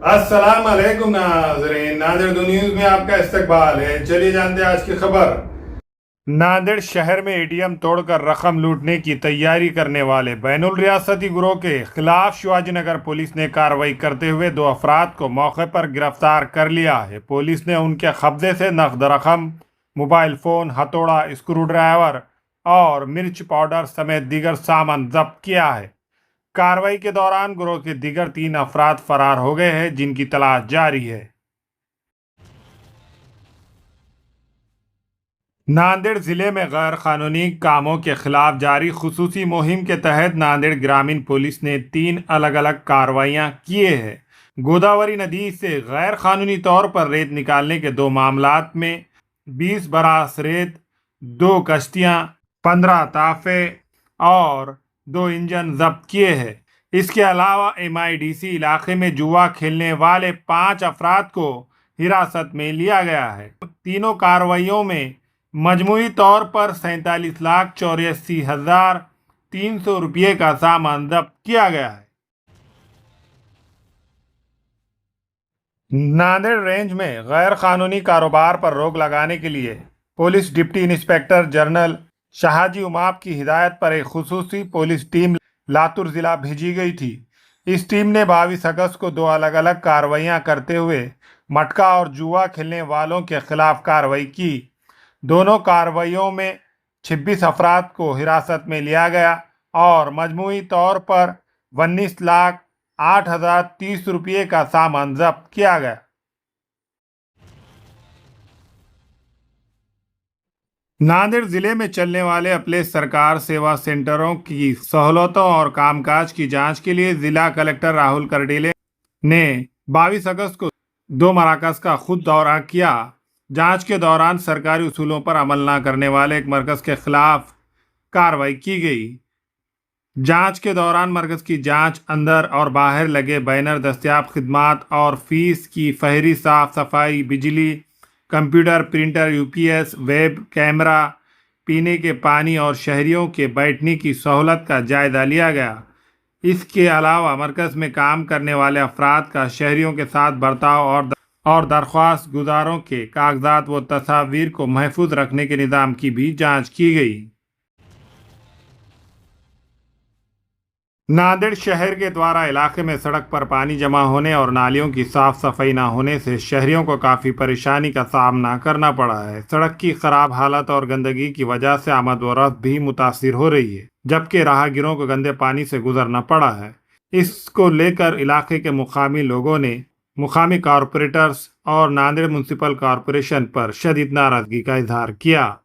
अस्सलाम वालेकुम नाज़रीन, नादिर न्यूज़ में आपका इस्तकबाल है। चलिए जानते हैं आज की खबर। नांदेड़ शहर में एटीएम तोड़कर रकम लूटने की तैयारी करने वाले बैनुल रियासती गिरोह के खिलाफ शिवाजीनगर पुलिस ने कार्रवाई करते हुए 2 अफराद को मौके पर गिरफ्तार कर लिया है। पुलिस ने उनके कब्जे से नकद रकम, मोबाइल फ़ोन, हथौड़ा, स्क्रू ड्राइवर और मिर्च पाउडर समेत दीगर सामान जब्त किया है। कार्रवाई के दौरान गिरोह के दीगर 3 अफराद फरार हो गए हैं, जिनकी तलाश जारी है। नांदेड़ जिले में गैर कानूनी कामों के खिलाफ जारी खुसूसी मुहिम के तहत नांदेड़ ग्रामीण पुलिस ने 3 अलग अलग कार्रवाइयां किए हैं। गोदावरी नदी से गैर कानूनी तौर पर रेत निकालने के 2 मामलात में 20 बरास रेत, 2 कश्तियां, 15 ताफे और 2 इंजन जब्त किए हैं। इसके अलावा MIDC इलाके में जुआ खेलने वाले 5 अफराद को हिरासत में लिया गया है। तीनों कार्रवाइयों में मजमूई तौर पर 47,84,300 रुपये का सामान जब्त किया गया है। नांदेड़ रेंज में गैर कानूनी कारोबार पर रोक लगाने के लिए police deputy inspector general Shahaji Umap की हिदायत पर एक खुसूसी पुलिस टीम लातूर जिला भेजी गई थी। इस टीम ने 22 अगस्त को 2 अलग अलग कार्रवाइयां करते हुए मटका और जुआ खेलने वालों के खिलाफ कार्रवाई की। दोनों कार्रवाइयों में 26 अफराद को हिरासत में लिया गया और मजमूई तौर पर 19,08,030 रुपये का सामान जब्त किया गया। नांदेड़ जिले में चलने वाले अपने सरकार सेवा सेंटरों की सहूलतों और कामकाज की जांच के लिए जिला कलेक्टर राहुल करडीले ने 22 अगस्त को 2 मराकज का खुद दौरा किया। जांच के दौरान सरकारी उसूलों पर अमल न करने वाले एक मरकज के खिलाफ कार्रवाई की गई। जांच के दौरान मरकज की जांच, अंदर और बाहर लगे बैनर, दस्तयाब खिदमात और फीस की फहरिस्त, साफ सफाई, बिजली, computer, printer, UPS, web camera, पीने के पानी और शहरियों के बैठने की सहूलत का जायजा लिया गया। इसके अलावा मरकज में काम करने वाले अफराद का शहरियों के साथ बर्ताव और दरख्वास्त गुजारों के कागजात व तस्वीर को महफूज रखने के निज़ाम की भी जांच की गई। नांदेड़ शहर के द्वारा इलाके में सड़क पर पानी जमा होने और नालियों की साफ सफाई न होने से शहरियों को काफ़ी परेशानी का सामना करना पड़ा है। सड़क की खराब हालत और गंदगी की वजह से आमद व रफ्त भी मुतासिर हो रही है, जबकि राहगीरों को गंदे पानी से गुजरना पड़ा है। इसको लेकर इलाके के मुकामी लोगों ने मुकामी कॉरपोरेटर्स और नांदेड़ म्यूनसिपल कॉरपोरेशन पर शदीद नाराजगी का इजहार किया।